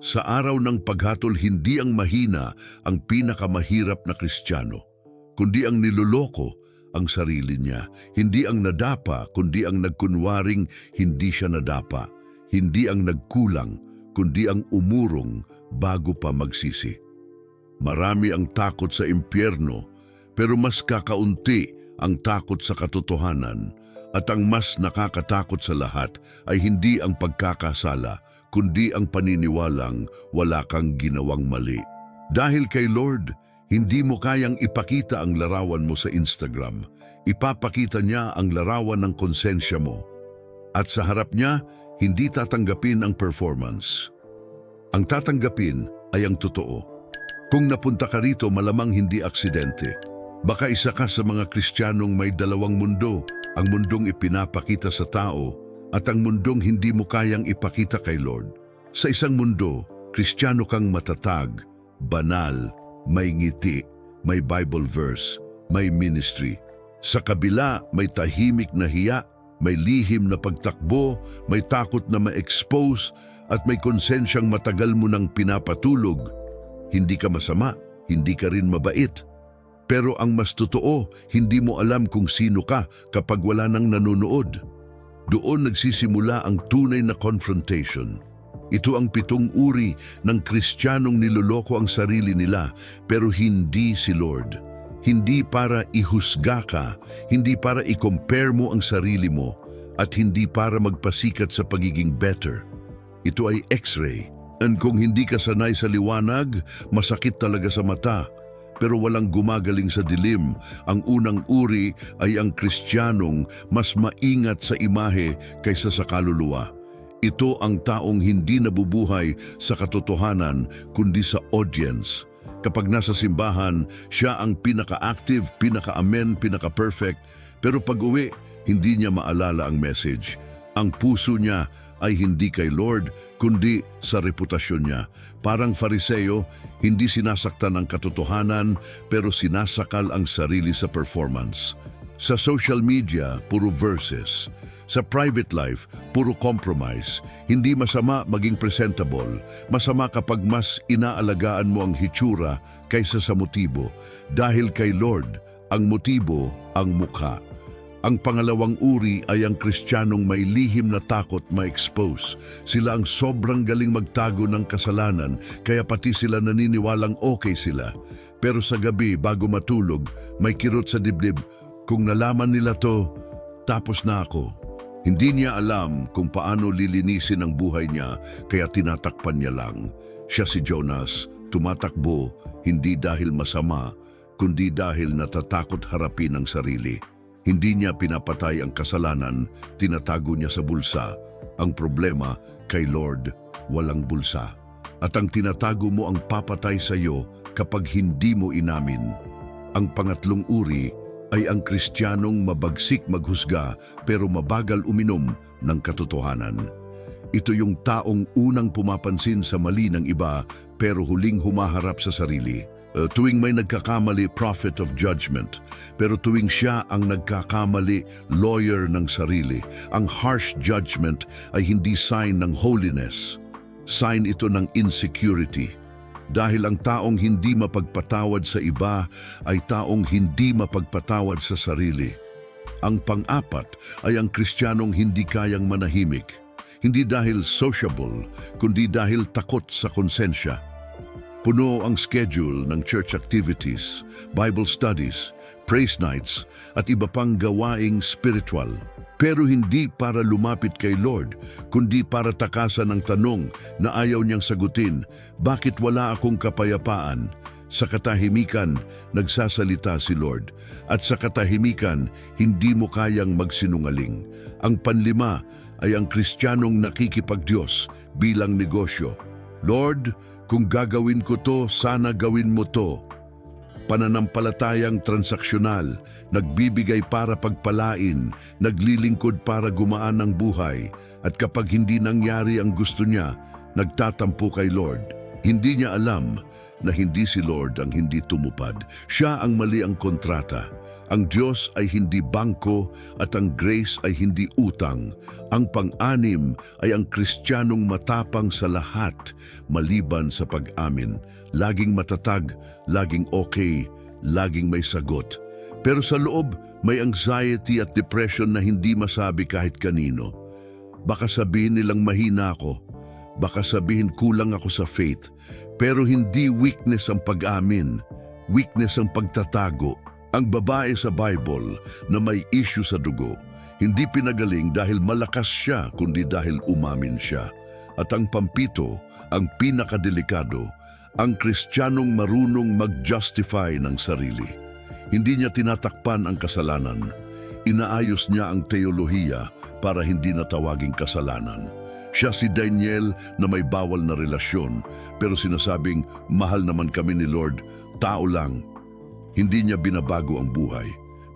Sa araw ng paghatol, hindi ang mahina ang pinakamahirap na Kristiyano, kundi ang niloloko ang sarili niya. Hindi ang nadapa, kundi ang nagkunwaring hindi siya nadapa. Hindi ang nagkulang, kundi ang umurong bago pa magsisi. Marami ang takot sa impyerno, pero mas kakaunti ang takot sa katotohanan. At ang mas nakakatakot sa lahat ay hindi ang pagkakasala, kundi ang paniniwalang wala kang ginawang mali. Dahil kay Lord, hindi mo kayang ipakita ang larawan mo sa Instagram. Ipapakita niya ang larawan ng konsensya mo. At sa harap niya, hindi tatanggapin ang performance. Ang tatanggapin ay ang totoo. Kung napunta ka rito, malamang hindi aksidente. Baka isa ka sa mga Kristiyanong may dalawang mundo, ang mundong ipinapakita sa tao at ang mundong hindi mo kayang ipakita kay Lord. Sa isang mundo, Kristiyano kang matatag, banal, may ngiti, may Bible verse, may ministry. Sa kabila, may tahimik na hiya, may lihim na pagtakbo, may takot na ma-expose, at may konsensyang matagal mo nang pinapatulog. Hindi ka masama, hindi ka rin mabait. Pero ang mas totoo, hindi mo alam kung sino ka kapag wala nang nanonood. Doon nagsisimula ang tunay na confrontation. Ito ang 7 uri ng Kristiyanong niloloko ang sarili nila, pero hindi si Lord. Hindi para ihusga ka, hindi para i-compare mo ang sarili mo, at hindi para magpasikat sa pagiging better. Ito ay X-ray. And kung hindi ka sanay sa liwanag, masakit talaga sa mata. Pero walang gumagaling sa dilim. Ang unang uri ay ang Kristiyanong mas maingat sa imahe kaysa sa kaluluwa. Ito ang taong hindi nabubuhay sa katotohanan kundi sa audience. Kapag nasa simbahan, siya ang pinaka-active, pinaka-amen, pinaka-perfect. Pero pag-uwi, hindi niya maalala ang message. Ang puso niya ay hindi kay Lord, kundi sa reputasyon niya. Parang Fariseo, hindi sinasaktan ang katotohanan, pero sinasakal ang sarili sa performance. Sa social media, puro verses. Sa private life, puro compromise. Hindi masama maging presentable. Masama kapag mas inaalagaan mo ang hitsura kaysa sa motibo. Dahil kay Lord, ang motibo ang mukha. Ang pangalawang uri ay ang Kristiyanong may lihim na takot ma-expose. Sila ang sobrang galing magtago ng kasalanan, kaya pati sila naniniwalang okay sila. Pero sa gabi, bago matulog, may kirot sa dibdib, kung nalaman nila to, tapos na ako. Hindi niya alam kung paano lilinisin ang buhay niya, kaya tinatakpan niya lang. Siya si Jonas, tumatakbo, hindi dahil masama, kundi dahil natatakot harapin ang sarili. Hindi niya pinapatay ang kasalanan, tinatago niya sa bulsa. Ang problema, kay Lord, walang bulsa. At ang tinatago mo ang papatay sa iyo kapag hindi mo inamin. Ang pangatlong uri ay ang Kristiyanong mabagsik maghusga pero mabagal uminom ng katotohanan. Ito yung taong unang pumapansin sa mali ng iba pero huling humaharap sa sarili. Tuwing may nagkakamali, prophet of judgment. Pero tuwing siya ang nagkakamali, lawyer ng sarili. Ang harsh judgment ay hindi sign ng holiness. Sign ito ng insecurity. Dahil ang taong hindi mapagpatawad sa iba ay taong hindi mapagpatawad sa sarili. Ang pang-apat ay ang Kristiyanong hindi kayang manahimik. Hindi dahil sociable, kundi dahil takot sa konsensya. Puno ang schedule ng church activities, Bible studies, praise nights at iba pang gawaing spiritual. Pero hindi para lumapit kay Lord, kundi para takasan ang tanong na ayaw niyang sagutin, bakit wala akong kapayapaan? Sa katahimikan, nagsasalita si Lord. At sa katahimikan, hindi mo kayang magsinungaling. Ang panlima ay ang Kristiyanong nakikipag-Diyos bilang negosyo. Lord, kung gagawin ko to, sana gawin mo to. Pananampalatayang transaksyonal, nagbibigay para pagpalain, naglilingkod para gumaan ang buhay, at kapag hindi nangyari ang gusto niya, nagtatampo kay Lord. Hindi niya alam na hindi si Lord ang hindi tumupad. Siya ang mali ang kontrata. Ang Diyos ay hindi bangko at ang grace ay hindi utang. Ang pang-anim ay ang Kristiyanong matapang sa lahat maliban sa pag-amin. Laging matatag, laging okay, laging may sagot. Pero sa loob, may anxiety at depression na hindi masabi kahit kanino. Baka sabihin nilang mahina ako. Baka sabihin kulang ako sa faith. Pero hindi weakness ang pag-amin. Weakness ang pagtatago. Ang babae sa Bible na may issue sa dugo, hindi pinagaling dahil malakas siya kundi dahil umamin siya. At ang pampito, ang pinakadelikado, ang Kristiyanong marunong mag-justify ng sarili. Hindi niya tinatakpan ang kasalanan. Inaayos niya ang teolohiya para hindi natawaging kasalanan. Siya si Daniel na may bawal na relasyon, pero sinasabing, mahal naman kami ni Lord, tao lang. Hindi niya binabago ang buhay,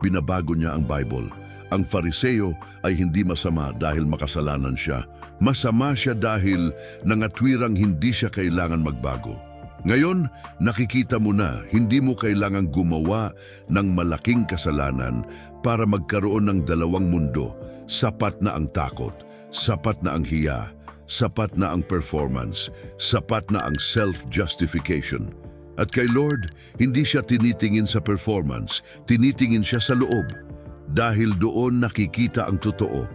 binabago niya ang Bible. Ang Fariseo ay hindi masama dahil makasalanan siya. Masama siya dahil nangatwirang hindi siya kailangan magbago. Ngayon, nakikita mo na hindi mo kailangang gumawa ng malaking kasalanan para magkaroon ng dalawang mundo. Sapat na ang takot, sapat na ang hiya, sapat na ang performance, sapat na ang self-justification. At kay Lord, hindi siya tinitingin sa performance, tinitingin siya sa loob. Dahil doon nakikita ang totoo,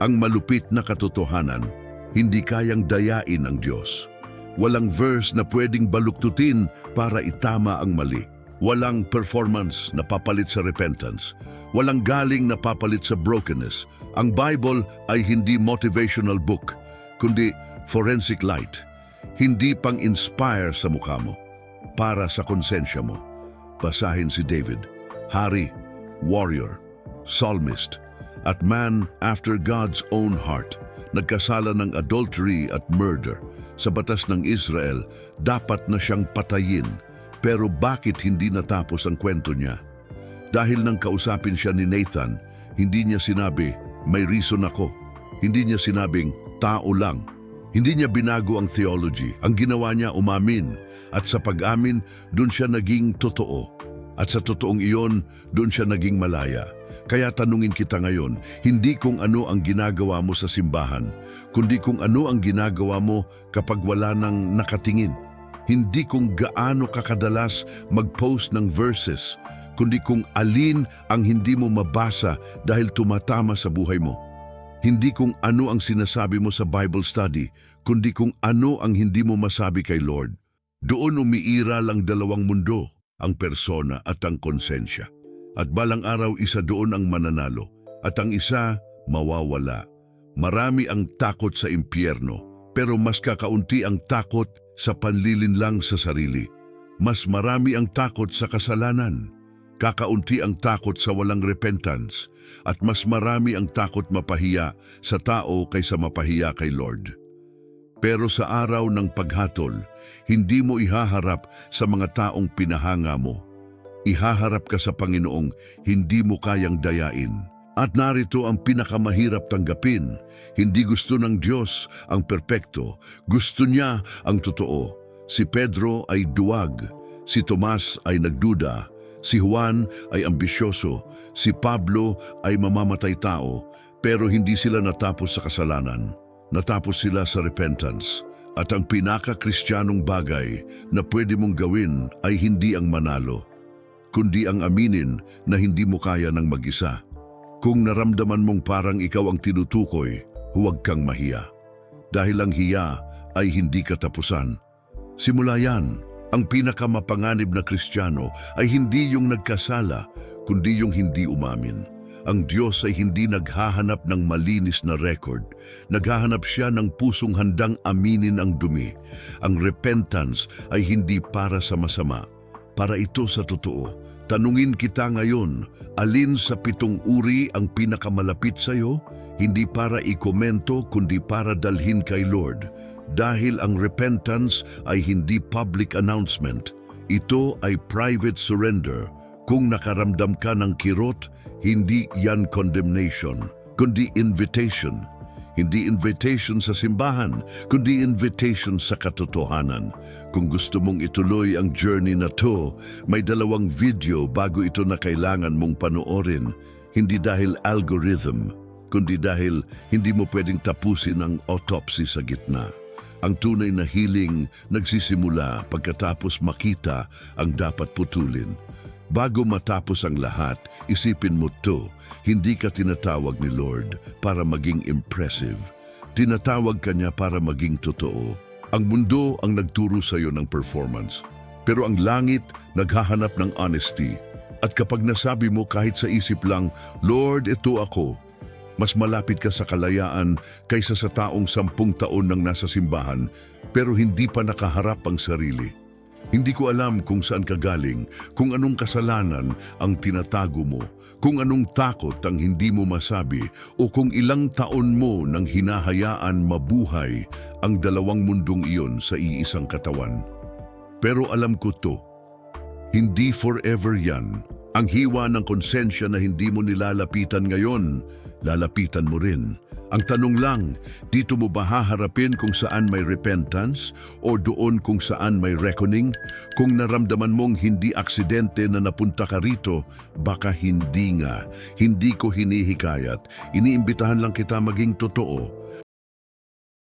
ang malupit na katotohanan, hindi kayang dayain ang Diyos. Walang verse na pwedeng baluktutin para itama ang mali. Walang performance na papalit sa repentance. Walang galing na papalit sa brokenness. Ang Bible ay hindi motivational book, kundi forensic light. Hindi pang-inspire sa mukha mo, para sa konsensya mo. Basahin si David, hari, warrior, psalmist, at man after God's own heart. Nagkasala ng adultery at murder. Sa batas ng Israel, dapat na siyang patayin. Pero bakit hindi natapos ang kwento niya? Dahil nang kausapin siya ni Nathan, hindi niya sinabi, may reason ako. Hindi niya sinabing, tao lang. Hindi niya binago ang theology. Ang ginawa niya, umamin. At sa pag-amin, doon siya naging totoo. At sa totoong iyon, doon siya naging malaya. Kaya tanungin kita ngayon, hindi kung ano ang ginagawa mo sa simbahan, kundi kung ano ang ginagawa mo kapag wala nang nakatingin. Hindi kung gaano kakadalas mag-post ng verses, kundi kung alin ang hindi mo mabasa dahil tumatama sa buhay mo. Hindi kung ano ang sinasabi mo sa Bible study, kundi kung ano ang hindi mo masabi kay Lord. Doon umiiral ang dalawang mundo, ang persona at ang konsensya. At balang araw isa doon ang mananalo, at ang isa mawawala. Marami ang takot sa impyerno, pero mas kakaunti ang takot sa panlilinlang sa sarili. Mas marami ang takot sa kasalanan. Kakaunti ang takot sa walang repentance, at mas marami ang takot mapahiya sa tao kaysa mapahiya kay Lord. Pero sa araw ng paghatol, hindi mo ihaharap sa mga taong pinahanga mo. Ihaharap ka sa Panginoong hindi mo kayang dayain. At narito ang pinakamahirap tanggapin. Hindi gusto ng Diyos ang perpekto. Gusto niya ang totoo. Si Pedro ay duwag. Si Tomas ay nagduda. Si Juan ay ambisyoso. Si Pablo ay mamamatay tao. Pero hindi sila natapos sa kasalanan. Natapos sila sa repentance. At ang pinaka-Kristiyanong bagay na pwede mong gawin ay hindi ang manalo, kundi ang aminin na hindi mo kaya ng mag-isa. Kung naramdaman mong parang ikaw ang tinutukoy, huwag kang mahiya. Dahil ang hiya ay hindi katapusan. Simula yan, ang pinakamapanganib na Kristiyano ay hindi yung nagkasala, kundi yung hindi umamin. Ang Diyos ay hindi naghahanap ng malinis na record. Naghahanap siya ng pusong handang aminin ang dumi. Ang repentance ay hindi para sa masama, para ito sa totoo. Tanungin kita ngayon, alin sa 7 uri ang pinakamalapit sa iyo? Hindi para ikomento, kundi para dalhin kay Lord. Dahil ang repentance ay hindi public announcement. Ito ay private surrender. Kung nakaramdam ka ng kirot, hindi yan condemnation, kundi invitation. Hindi invitation sa simbahan, kundi invitation sa katotohanan. Kung gusto mong ituloy ang journey na to, may 2 video bago ito na kailangan mong panoorin. Hindi dahil algorithm, kundi dahil hindi mo pwedeng tapusin ang autopsy sa gitna. Ang tunay na healing nagsisimula pagkatapos makita ang dapat putulin. Bago matapos ang lahat, isipin mo to, hindi ka tinatawag ni Lord para maging impressive. Tinatawag ka niya para maging totoo. Ang mundo ang nagturo sa iyo ng performance. Pero ang langit naghahanap ng honesty. At kapag nasabi mo kahit sa isip lang, Lord, ito ako, mas malapit ka sa kalayaan kaysa sa taong 10 taon nang nasa simbahan pero hindi pa nakaharap ang sarili. Hindi ko alam kung saan ka galing, kung anong kasalanan ang tinatago mo, kung anong takot ang hindi mo masabi, o kung ilang taon mo nang hinahayaan mabuhay ang 2 mundong iyon sa iisang katawan. Pero alam ko to, hindi forever yan. Ang hiwa ng konsensya na hindi mo nilalapitan ngayon, lalapitan mo rin. Ang tanong lang, dito mo ba haharapin kung saan may repentance o doon kung saan may reckoning? Kung naramdaman mong hindi aksidente na napunta ka rito, baka hindi nga. Hindi ko hinihikayat. Iniimbitahan lang kita maging totoo.